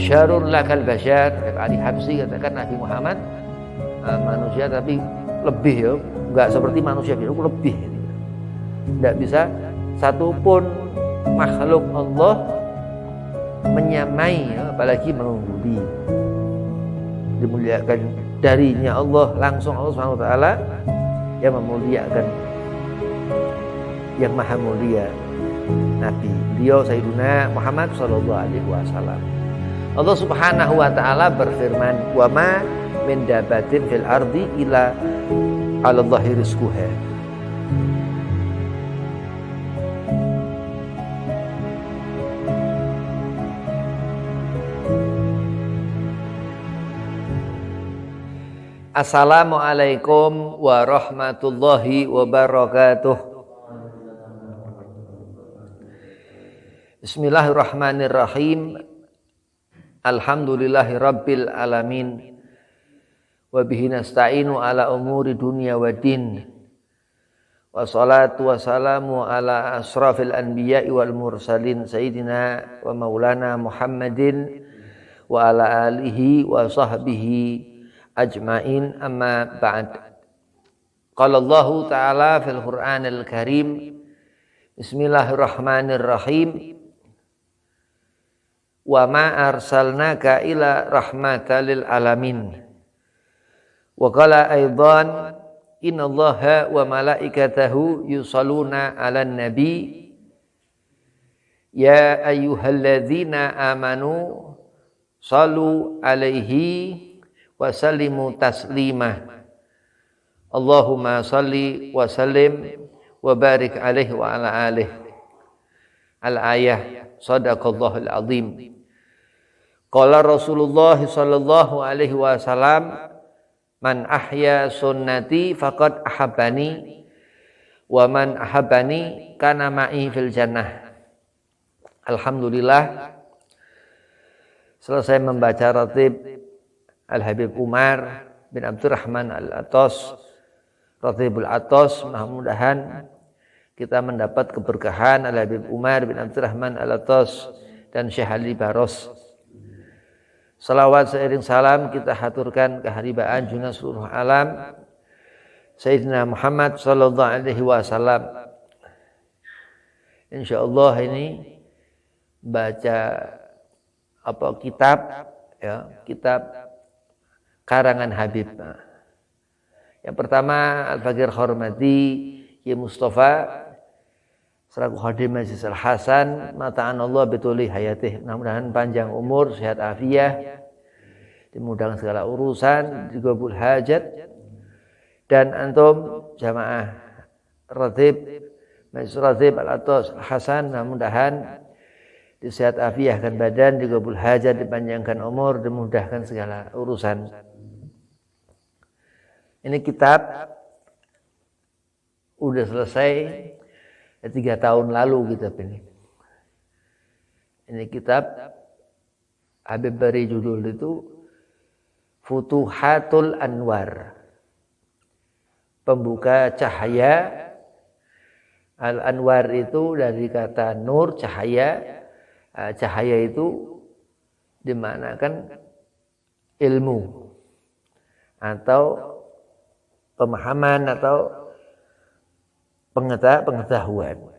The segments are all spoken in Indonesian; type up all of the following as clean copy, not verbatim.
Basyarun lakal basyar. Ali Habsyi katakan Nabi Muhammad manusia tapi lebih ya, enggak seperti manusia biasa, lebih. Tidak bisa satupun makhluk Allah menyamai ya, apalagi mengungguli. Dimuliakan darinya Allah langsung, Allah Subhanahu wa taala yang memuliakan yang maha mulia Nabi beliau Sayyiduna Muhammad sallallahu alaihi wasallam. Allah Subhanahu wa taala berfirman, "Wa ma min dabatin fil ardi illa 'alallahi rizquha." Assalamualaikum warahmatullahi wabarakatuh. Bismillahirrahmanirrahim. Alhamdulillahi rabbil alamin. Wa bihi nasta'inu ala umuri dunya wa din. Wassalatu wassalamu ala asrafil anbiya'i wal mursalin sayyidina wa maulana Muhammadin wa ala alihi wa sahbihi ajmain, amma ba'd. Qala Allah Ta'ala fil Qur'anil Karim, Bismillahirrahmanirrahim. Wa ma arsalnaka ila rahmatan lil alamin. Wa qala aidan, innallaha wa malaikatahu yusalluna 'alan nabi ya ayyuhalladzina amanu shallu 'alaihi wa sallimu taslima. Allahumma salli wa sallim wa barik alaihi wa ala alihi. Al-ayah. Sadaqallahul azim. Qala Rasulullah sallallahu alaihi wasallam, man ahya sunnati faqad ahabbani wa man ahabbani kana ma'i fil jannah. Alhamdulillah, selesai membaca ratib Al-Habib Umar bin Abdurrahman Al-Atas, Ratibul Atas. Mudah-mudahan kita mendapat keberkahan Al-Habib Umar bin Abdurrahman Al-Atas dan Syekh Ali Baros. Salawat seiring salam kita haturkan keharibaan junjungan seluruh alam Sayyidina Muhammad sallallahu alaihi wasallam. Insyaallah ini baca kitab ya, kitab karangan Habib. Yang pertama Al-Fakir Hormati Ki Mustafa selaku Khadim Majlis Al-Hasan, mata'anallah bituli hayatih. Mudah-mudahan panjang umur, sehat afiah, dimudahkan segala urusan, digabul hajat. Dan antum jamaah Ratib Majlis Ratib Al-Atas Al-Hasan, mudah-mudahan disehat afiahkan badan, digabul hajat, dipanjangkan umur, dimudahkan segala urusan. Ini kitab udah selesai 3 tahun lalu kitab ini. Ini kitab Habib beri judul itu Futuhatul Anwar, pembuka cahaya. Al-Anwar itu dari kata nur, cahaya. Cahaya itu dimanakan ilmu atau pemahaman atau pengetahuan.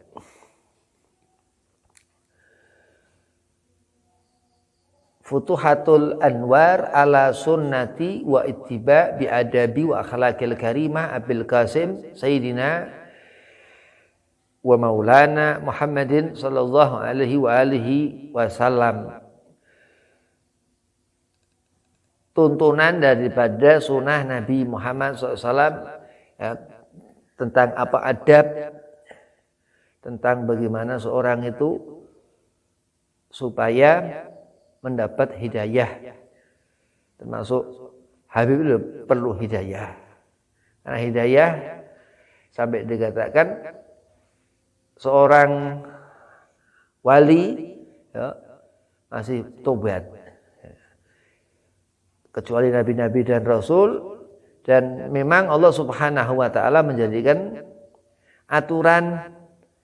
Futuhatul Anwar ala sunnati wa ittiba bi adabi wa akhlaqil karimah Abil Qasim Sayyidina wa maulana Muhammadin sallallahu alaihi wa alihi wasallam. Tuntunan daripada sunnah Nabi Muhammad SAW ya, tentang apa adab, tentang bagaimana seorang itu supaya mendapat hidayah. Termasuk Habib itu perlu hidayah. Karena hidayah sampai dikatakan seorang wali ya, masih tobat. Kecuali nabi-nabi dan rasul, dan memang Allah Subhanahu wa taala menjadikan aturan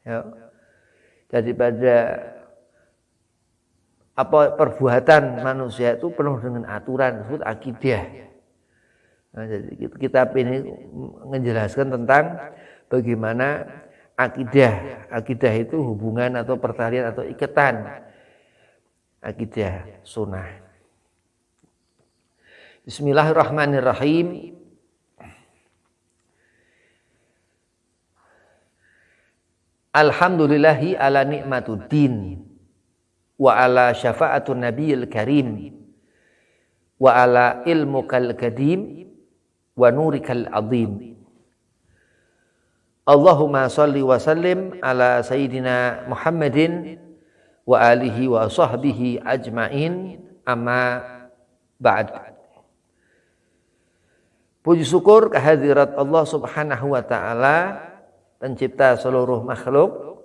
ya, daripada apa perbuatan manusia itu penuh dengan aturan, disebut akidah. Nah, jadi kitab ini menjelaskan tentang bagaimana akidah. Akidah itu hubungan atau pertalian atau ikatan. Akidah sunnah. Bismillahirrahmanirrahim. Alhamdulillahi ala ni'matuddin wa ala syafa'atun nabiyil karim wa ala ilmukal qadim wa nurikal azim. Allahumma salli wa sallim ala sayyidina Muhammadin wa alihi wa sahbihi ajmain, amma ba'd. Puji syukur kehadirat Allah Subhanahu wa taala, pencipta seluruh makhluk.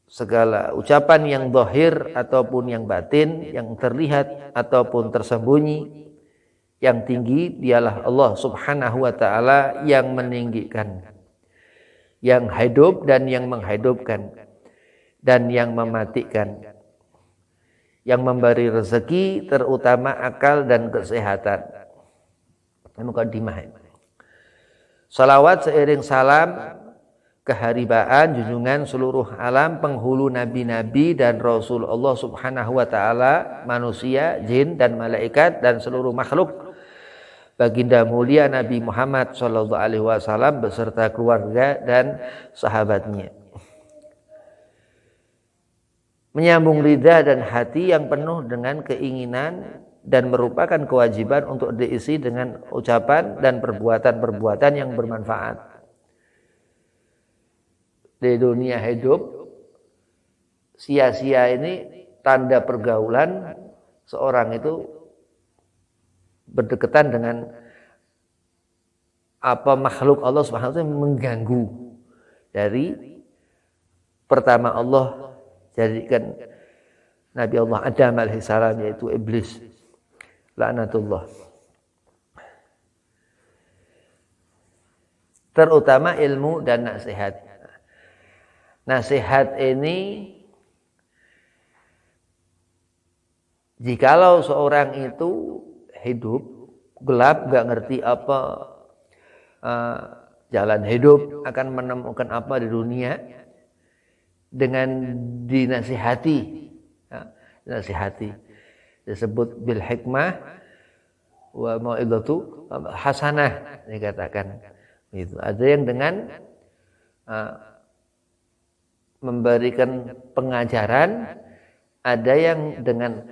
Segala ucapan yang zahir ataupun yang batin, yang terlihat ataupun tersembunyi, yang tinggi dialah Allah Subhanahu wa taala yang meninggikan, yang hidup dan yang menghidupkan, dan yang mematikan, yang memberi rezeki terutama akal dan kesehatan. Mukadimah. Salawat seiring salam keharibaan junjungan seluruh alam, penghulu nabi-nabi dan rasul Allah Subhanahu wa taala, manusia, jin dan malaikat dan seluruh makhluk, baginda mulia Nabi Muhammad sallallahu alaihi wasallam beserta keluarga dan sahabatnya. Menyambung lidah dan hati yang penuh dengan keinginan dan merupakan kewajiban untuk diisi dengan ucapan dan perbuatan-perbuatan yang bermanfaat. Di dunia hidup, sia-sia ini tanda pergaulan seorang itu berdekatan dengan apa makhluk Allah Subhanahu wa taala, mengganggu. Dari pertama Allah jadikan Nabi Allah Adam alaihissalam, yaitu iblis, laknatullah. Terutama ilmu dan nasihat. Nasihat ini, jikalau seorang itu hidup gelap, gak ngerti apa jalan hidup, akan menemukan apa di dunia, dengan dinasihati, nasihati, disebut bil hikmah wa mau'izatu hasanah, dikatakan itu. Ada yang dengan memberikan pengajaran, ada yang dengan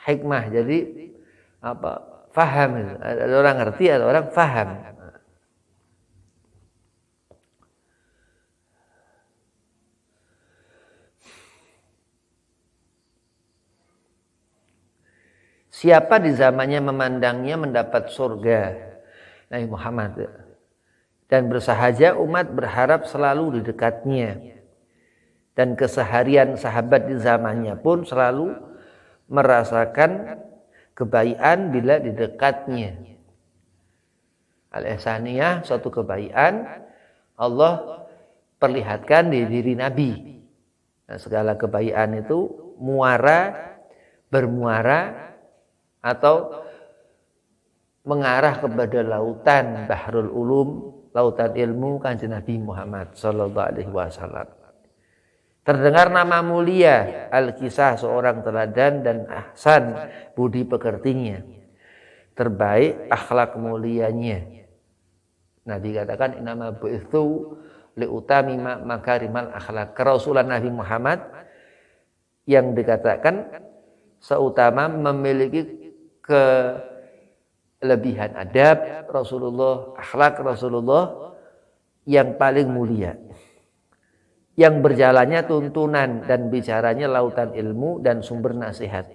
hikmah, jadi apa, faham. Ada orang ngerti, ada orang faham. Siapa di zamannya memandangnya mendapat surga, Nabi Muhammad, dan bersahaja umat berharap selalu di dekatnya. Dan keseharian sahabat di zamannya pun selalu merasakan kebaikan bila di dekatnya. Al-ihsaniyah, suatu kebaikan Allah perlihatkan di diri Nabi. Nah, segala kebaikan itu bermuara atau mengarah kepada lautan Bahrul Ulum, lautan ilmu Kanjeng Nabi Muhammad sallallahu alaihi wasallam. Terdengar nama mulia, Al-Kisah, seorang teladan dan ahsan, budi pekertinya, terbaik akhlak mulianya. Nabi katakan, innama bu'itsu liutami makarimal akhlak. Kerasulan Nabi Muhammad yang dikatakan seutama memiliki kelebihan adab Rasulullah, akhlak Rasulullah yang paling mulia, yang berjalannya tuntunan dan bicaranya lautan ilmu dan sumber nasihat.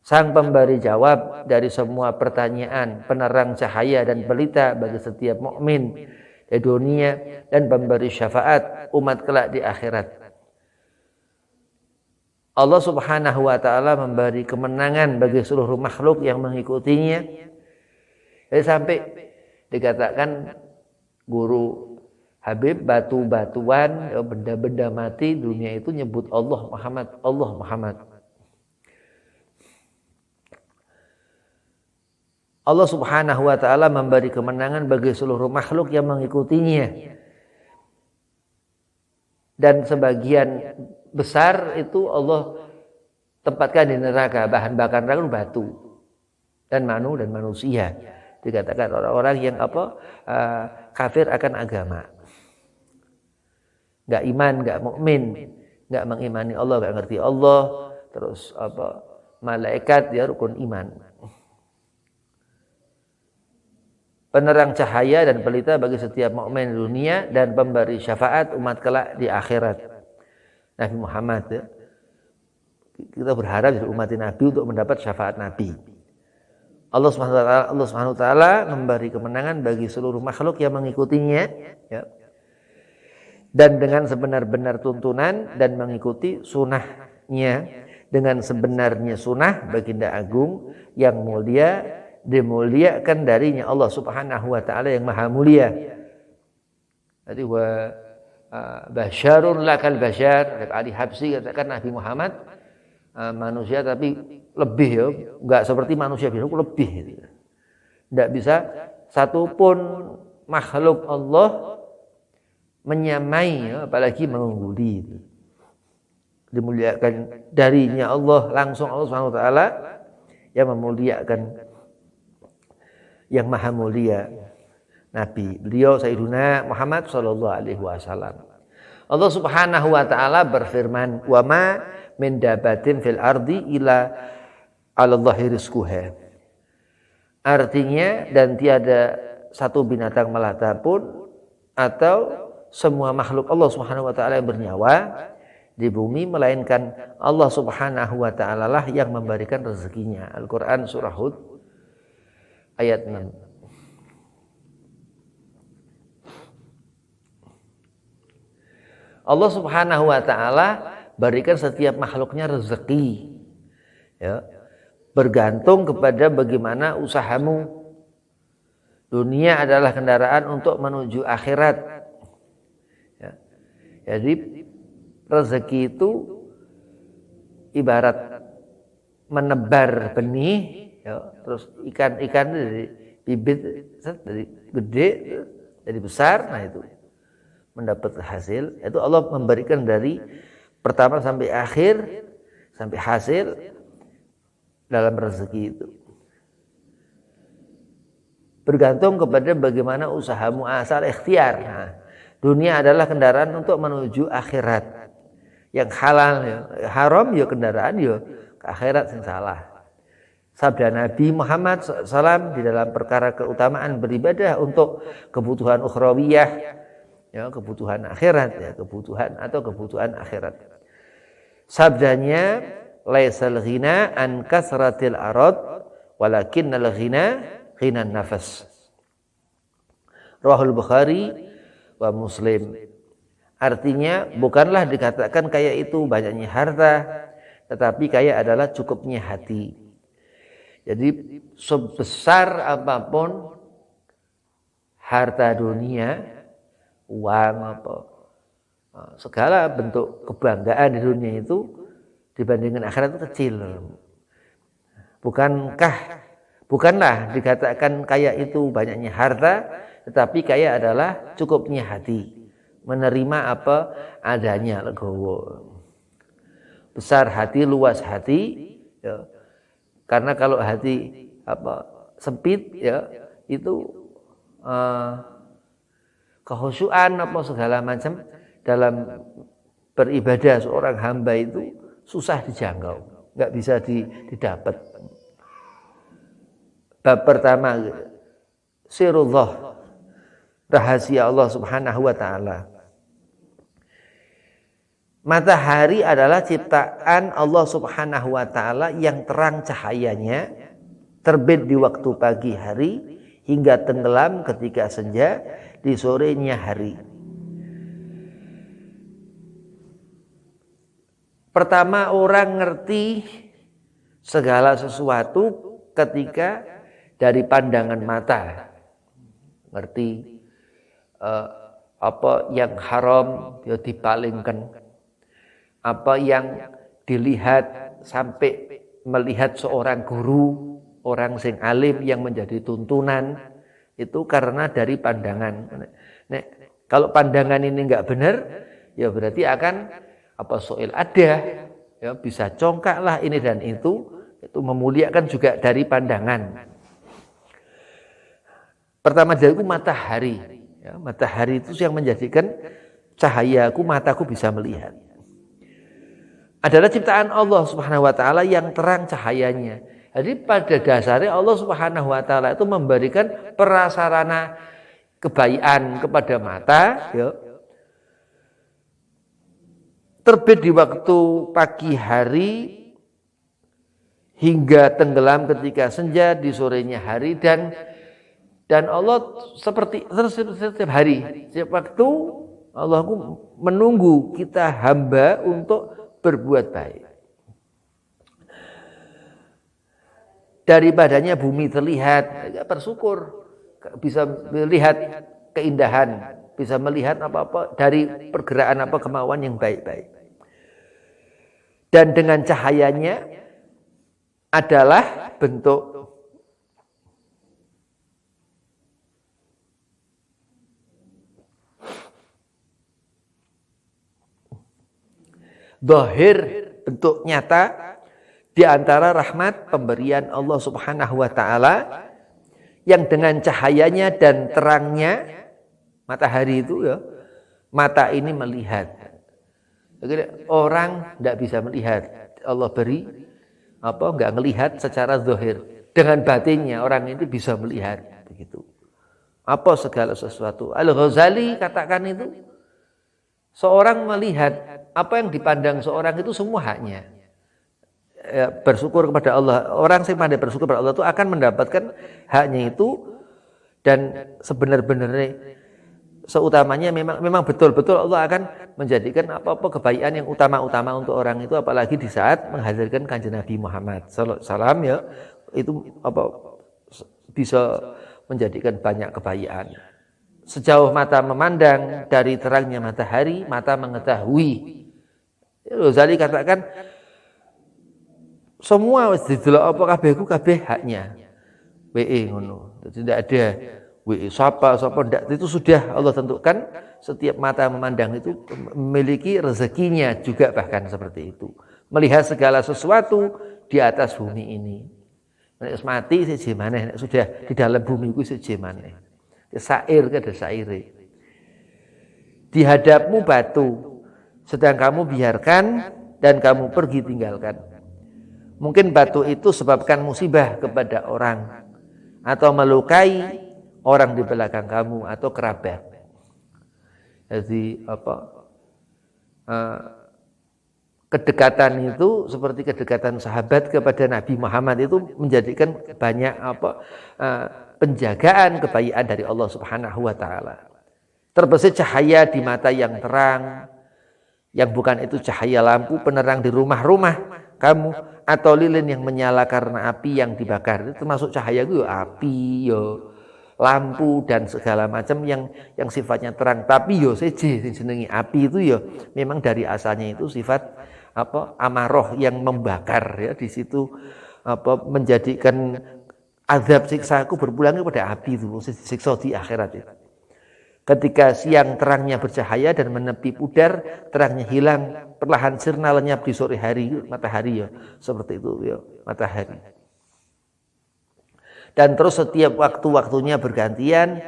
Sang pemberi jawab dari semua pertanyaan, penerang cahaya dan pelita bagi setiap mukmin di dunia, dan pemberi syafaat umat kelak di akhirat. Allah Subhanahu wa taala memberi kemenangan bagi seluruh makhluk yang mengikutinya. Jadi sampai dikatakan guru Habib, batu-batuan, benda-benda mati dunia itu nyebut Allah Muhammad, Allah Muhammad. Allah Subhanahu wa taala memberi kemenangan bagi seluruh makhluk yang mengikutinya. Dan sebagian besar itu Allah tempatkan di neraka, bahan bakar neraka batu dan manusia. Dikatakan orang-orang yang kafir akan agama. Enggak iman, enggak mukmin, enggak mengimani Allah, enggak ngerti Allah, terus malaikat ya rukun iman. Penerang cahaya dan pelita bagi setiap mukmin di dunia dan pemberi syafaat umat kelak di akhirat. Nabi Muhammad ya. Kita berharap jadi umat Nabi untuk mendapat syafaat Nabi. Allah Subhanahu wa taala memberi kemenangan bagi seluruh makhluk yang mengikutinya ya. Dan dengan sebenar-benar tuntunan dan mengikuti sunnahnya dengan sebenarnya sunnah baginda agung yang mulia dimuliakan darinya Allah Subhanahu wa taala yang maha mulia. Jadi basyarun lakal basyar. Ali Habsyi katakan Nabi Muhammad manusia tapi lebih ya, enggak seperti manusia biasa, lebih gitu. Enggak bisa satupun makhluk Allah menyamai ya, apalagi mengungguli itu. Dimuliakan darinya Allah langsung Allah Subhanahu wa taala yang memuliakan yang maha mulia Nabi. Beliau Sayyiduna Muhammad sallallahu alaihi wasallam. Allah Subhanahu wa taala berfirman, "Wa ma min dabatin fil ardi illa 'alallahi rizquha." Artinya dan tiada satu binatang melata pun atau semua makhluk Allah Subhanahu wa taala yang bernyawa di bumi melainkan Allah Subhanahu wa taala lah yang memberikan rezekinya. Al-Qur'an surah Hud ayat 6. Allah Subhanahu wa taala berikan setiap makhluknya rezeki. Ya. Bergantung kepada bagaimana usahamu. Dunia adalah kendaraan untuk menuju akhirat. Ya. Jadi rezeki itu ibarat menebar benih. Ya, terus ikan dari bibit dari gede jadi besar, nah itu mendapat hasil. Itu Allah memberikan dari pertama sampai akhir sampai hasil dalam rezeki itu. Bergantung kepada bagaimana usahamu asal ikhtiar. Nah, dunia adalah kendaraan untuk menuju akhirat. Yang halal ya, haram ya kendaraan ya ke akhirat yang salah. Sabda Nabi Muhammad SAW di dalam perkara keutamaan beribadah untuk kebutuhan ukhrawiyah, ya, kebutuhan akhirat, ya, kebutuhan akhirat. Sabdanya, laisal ghina an kasratil arad, walakinnal ghina ghinan nafas. Rawahul Bukhari wa Muslim. Artinya bukanlah dikatakan kaya itu banyaknya harta, tetapi kaya adalah cukupnya hati. Jadi sebesar apapun harta dunia, uang segala bentuk kebanggaan di dunia itu dibandingkan akhirat itu kecil. Bukanlah dikatakan kaya itu banyaknya harta, tetapi kaya adalah cukupnya hati, menerima apa adanya, legowo. Besar hati, luas hati, ya. Karena kalau hati sempit ya itu kehusuan segala macam dalam beribadah seorang hamba itu susah dijangkau, nggak bisa didapat. Bab pertama sirullah, rahasia Allah Subhanahu wa taala. Matahari adalah ciptaan Allah Subhanahu wa taala yang terang cahayanya, terbit di waktu pagi hari hingga tenggelam ketika senja di sorenya hari. Pertama orang ngerti segala sesuatu ketika dari pandangan mata. Ngerti apa yang haram ya dipalingkan. Apa yang dilihat sampai melihat seorang guru, orang sing alim yang menjadi tuntunan itu karena dari pandangan. Nek, kalau pandangan ini enggak benar, ya berarti akan apa soal ada, ya bisa congkak lah ini dan itu memuliakan juga dari pandangan. Pertama dari itu matahari, ya, matahari itu yang menjadikan cahayaku, mataku bisa melihat. Adalah ciptaan Allah Subhanahu wa taala yang terang cahayanya. Jadi pada dasarnya Allah Subhanahu wa taala itu memberikan prasarana kebaikan kepada mata, ya. Terbit di waktu pagi hari hingga tenggelam ketika senja di sorenya hari dan Allah seperti setiap hari, setiap waktu Allah menunggu kita hamba untuk berbuat baik. Daripadanya bumi terlihat, bersyukur bisa melihat keindahan, bisa melihat apa-apa dari pergerakan apa kemauan yang baik-baik. Dan dengan cahayanya adalah bentuk zahir, bentuk nyata di antara rahmat pemberian Allah Subhanahu wa taala yang dengan cahayanya dan terangnya matahari itu ya, mata ini melihat. Orang tidak bisa melihat, Allah beri enggak melihat secara zahir. Dengan batinnya orang ini bisa melihat begitu. Apa segala sesuatu. Al-Ghazali katakan itu seorang melihat apa yang dipandang seorang itu semua haknya. Ya, bersyukur kepada Allah. Orang yang pandai bersyukur kepada Allah itu akan mendapatkan haknya itu dan sebenar-benarnya seutamanya memang betul-betul Allah akan menjadikan apa-apa kebaikan yang utama-utama untuk orang itu, apalagi di saat menghadirkan Kanjeng Nabi Muhammad sallallahu alaihi wasallam, ya itu bisa menjadikan banyak kebaikan. Sejauh mata memandang dari terangnya matahari, mata mengetahui. Ghazali katakan semua wis didelok apa kabeh haknya. Ngono. Tidak ada siapa ndak, itu sudah Allah tentukan. Setiap mata memandang itu memiliki rezekinya juga, bahkan seperti itu. Melihat segala sesuatu di atas bumi ini. Nek mati seje maneh, nek sudah di dalam bumi ku seje maneh. Sair kada saire. Di hadapmu batu, sedang kamu biarkan dan kamu pergi tinggalkan. Mungkin batu itu sebabkan musibah kepada orang atau melukai orang di belakang kamu atau kerabat. Jadi kedekatan itu seperti kedekatan sahabat kepada Nabi Muhammad itu menjadikan banyak penjagaan kebaikan dari Allah Subhanahu wa taala. Terbesit cahaya di mata yang terang, yang bukan itu cahaya lampu penerang di rumah-rumah kamu atau lilin yang menyala karena api yang dibakar. Itu termasuk cahaya itu api, lampu dan segala macam yang sifatnya terang. Tapi seje sing jenenge api itu memang dari asalnya itu sifat amaroh yang membakar, ya di situ menjadikan azab siksaku berpulang kepada api itu, siksa di akhirat itu. Ketika siang terangnya bercahaya dan menepi pudar, terangnya hilang, perlahan sirna lenyap di sore hari, matahari seperti itu matahari. Dan terus setiap waktu-waktunya bergantian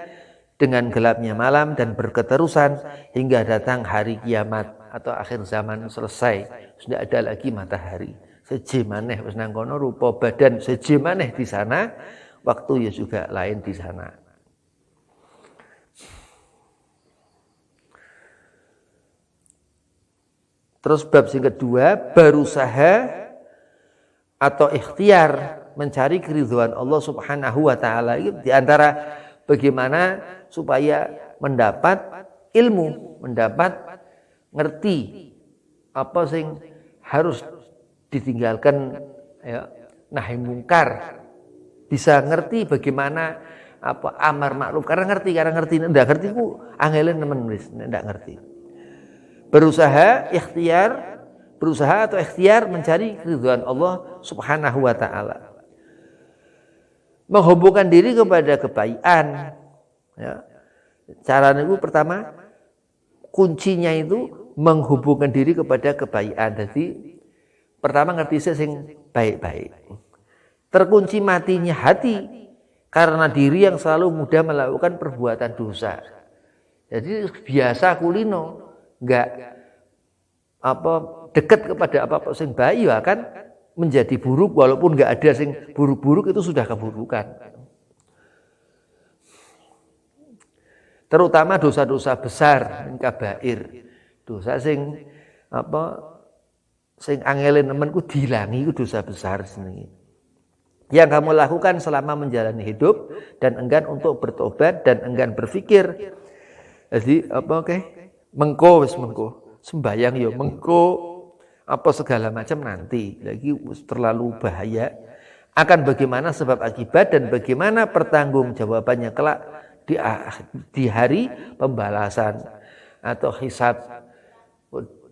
dengan gelapnya malam dan berketerusan hingga datang hari kiamat atau akhir zaman selesai. Sudah ada lagi matahari. Seje maneh wis nang kono, rupa badan seje maneh di sana, waktu juga lain di sana. Terus bab yang kedua, berusaha atau ikhtiar mencari keridhaan Allah Subhanahu wa taala. Di antara bagaimana supaya mendapat ilmu, mendapat ngerti apa sing harus ditinggalkan nahi mungkar. Bisa ngerti bagaimana apa amar ma'ruf karena ngerti ndak ngerti ku angelen nemen wis ndak ngerti. Berusaha atau ikhtiar mencari keridhaan Allah Subhanahu wa taala. Menghubungkan diri kepada kebaikan ya. Caranya itu pertama kuncinya itu menghubungkan diri kepada kebaikan. Jadi pertama ngerti sing baik-baik. Terkunci matinya hati karena diri yang selalu mudah melakukan perbuatan dosa. Jadi biasa kulino enggak dekat kepada apa-apa sing baik ya kan menjadi buruk walaupun enggak ada sing buruk-buruk itu sudah keburukan. Terutama dosa-dosa besar, kabair. Dosa sing sing angelen nemen ku dilangi ku dosa besar senengi. Yang kamu lakukan selama menjalani hidup dan enggan untuk bertobat dan enggan berpikir. Jadi mengko sembayang ya mengko apa segala macam nanti lagi terlalu bahaya. Akan bagaimana sebab akibat dan bagaimana pertanggungjawabannya kelak di hari pembalasan atau hisab,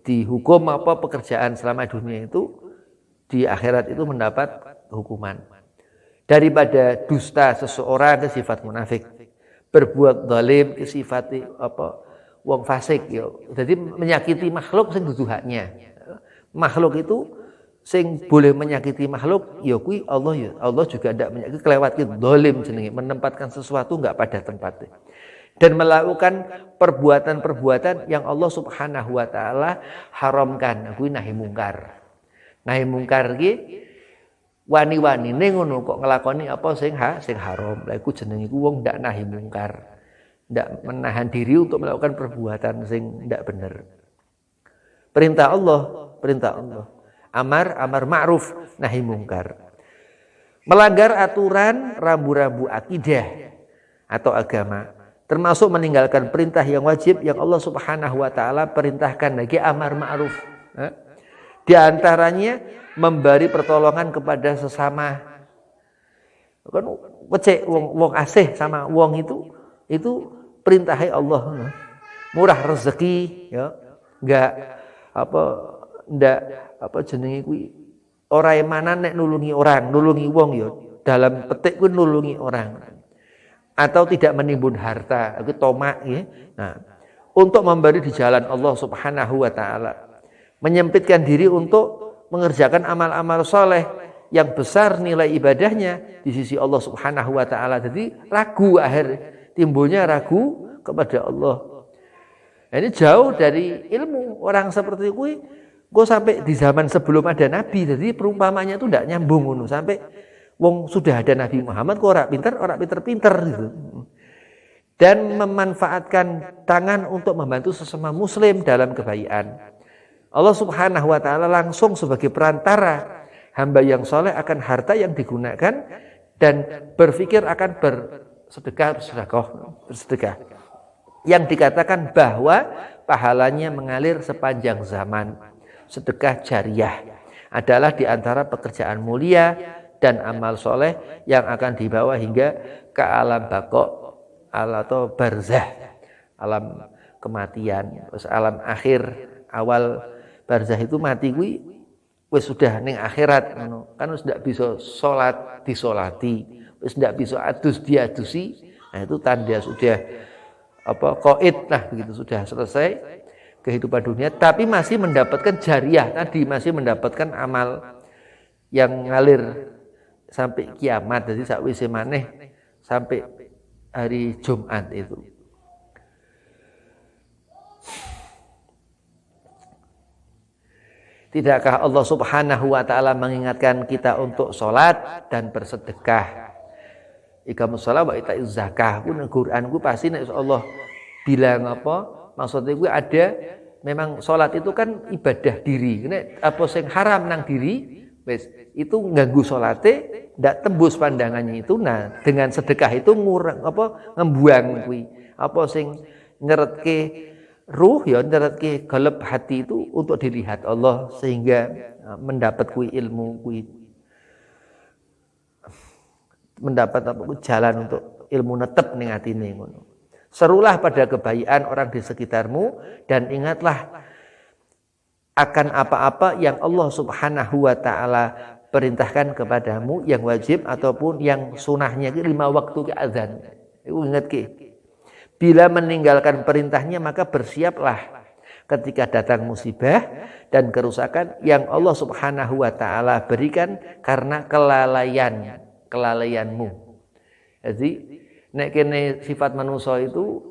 dihukum apa pekerjaan selama dunia itu di akhirat itu mendapat hukuman. Daripada dusta seseorang ke sifat munafik, berbuat zalim ke sifat wong fasik yo. Jadi menyakiti makhluk sing dudu haknya. Makhluk itu sing boleh menyakiti makhluk ya kuwi Allah ya. Allah juga ndak menyakiti kelewat zalim jenenge, menempatkan sesuatu enggak pada tempatnya. Dan melakukan perbuatan-perbuatan yang Allah Subhanahu wa taala haramkan. Kuwi nahi mungkar. Nahi mungkar iki wani-wanine ngono kok nglakoni apa sing haram. Lah iku jenenge iku wong ndak nahi mungkar. Ndak menahan diri untuk melakukan perbuatan sing ndak bener. Perintah Allah. Amar ma'ruf nahi mungkar. Melanggar aturan rambu-rambu akidah atau agama, termasuk meninggalkan perintah yang wajib yang Allah Subhanahu wa taala perintahkan lagi amar ma'ruf. Di antaranya memberi pertolongan kepada sesama. Kan wecek wong asih sama wong itu perintahnya Allah. Murah rezeki ya. Ndak jenenge kuwi ora emanan nek nulungi wong ya dalam petik kuwi nulungi orang atau tidak menimbun harta itu tomak ya. Nah, untuk memberi di jalan Allah Subhanahu wa taala, menyempitkan diri untuk mengerjakan amal-amal soleh yang besar nilai ibadahnya di sisi Allah Subhanahu wa taala. Jadi timbulnya ragu kepada Allah. Nah, ini jauh dari ilmu orang seperti kuwi. Gue sampai di zaman sebelum ada Nabi, jadi perumpamannya itu tidak nyambung ngono. Sampai wong sudah ada Nabi Muhammad kok orang pinter gitu. Dan memanfaatkan tangan untuk membantu sesama muslim dalam kebaikan. Allah Subhanahu wa taala langsung sebagai perantara hamba yang soleh akan harta yang digunakan dan berpikir akan bersedekah. Yang dikatakan bahwa pahalanya mengalir sepanjang zaman. Sedekah jariyah adalah di antara pekerjaan mulia dan amal soleh yang akan dibawa hingga ke alam baqo atau barzah, alam kematian, terus alam akhir. Awal barzah itu mati kuwi wis sudah ning akhirat ngono. Kan wis ndak bisa salat disolati, wis ndak bisa adus diadusi. Nah itu tanda sudah qaid lah begitu, sudah selesai kehidupan dunia, tapi masih mendapatkan jariyah tadi, masih mendapatkan amal yang ngalir sampai kiamat. Jadi sakwise maneh sampai hari Jumat itu. Tidakkah Allah Subhanahu wa taala mengingatkan kita untuk salat dan bersedekah? Iqamus shalah wa itaiz zakah. Quran ku pasti nek Allah bilang apa? Maksudnya gue ada memang sholat itu kan ibadah diri. Nek apa sing haram nang diri, wes itu ganggu sholate, ndak tembus pandangannya itu. Nah, dengan sedekah itu ngembuang kuwi. Apa sing nyeretke ruh ya nyeretke gelep hati itu untuk dilihat Allah sehingga mendapat kuwi ilmu kuwi. Mendapat jalan untuk ilmu netep ning atine ngono. Serulah pada kebaikan orang di sekitarmu dan ingatlah akan apa-apa yang Allah Subhanahu wa taala perintahkan kepadamu yang wajib ataupun yang sunahnya 5 waktu ke azan. Iku ingat ki. Bila meninggalkan perintahnya maka bersiaplah ketika datang musibah dan kerusakan yang Allah Subhanahu wa taala berikan karena kelalaianmu. Jadi nek kene sifat manusia itu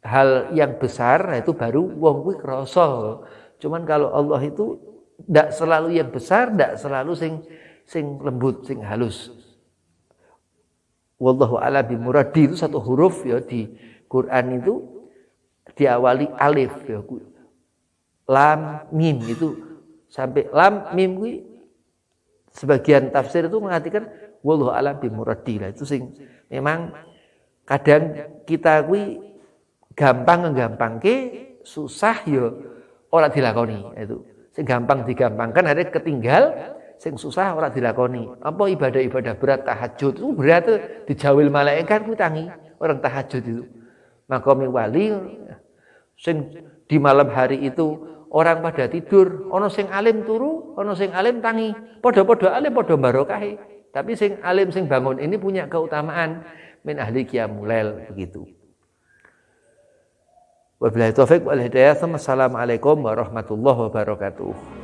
hal yang besar, nah itu baru wong kuwi krasa. Cuman kalau Allah itu ndak selalu yang besar, ndak selalu sing lembut, sing halus. Wallahu a'lam bimuradi itu satu huruf ya di Quran itu diawali alif ya. Lam mim itu sampai lam mim kuwi sebagian tafsir itu mengatakan wallahu a'lam bimuradi lah itu sing memang kadang kita kuwi gampang nggampangke susah ya ora dilakoni itu. Sing gampang digampangkan akhirnya ketinggal, sing susah ora dilakoni. Apa ibadah-ibadah berat tahajud itu berat dijawil malaikat kuwi tangi orang tahajud itu. Maqami wali sing di malam hari itu orang pada tidur, ana sing alim turu, ana sing alim tangi. Padha-padha alim padha barokahe. Tapi sing alim sing bangun ini punya keutamaan min ahli qiyamul lail begitu. Wabillahi taufik wal hidayah. Assalamualaikum warahmatullahi wabarakatuh.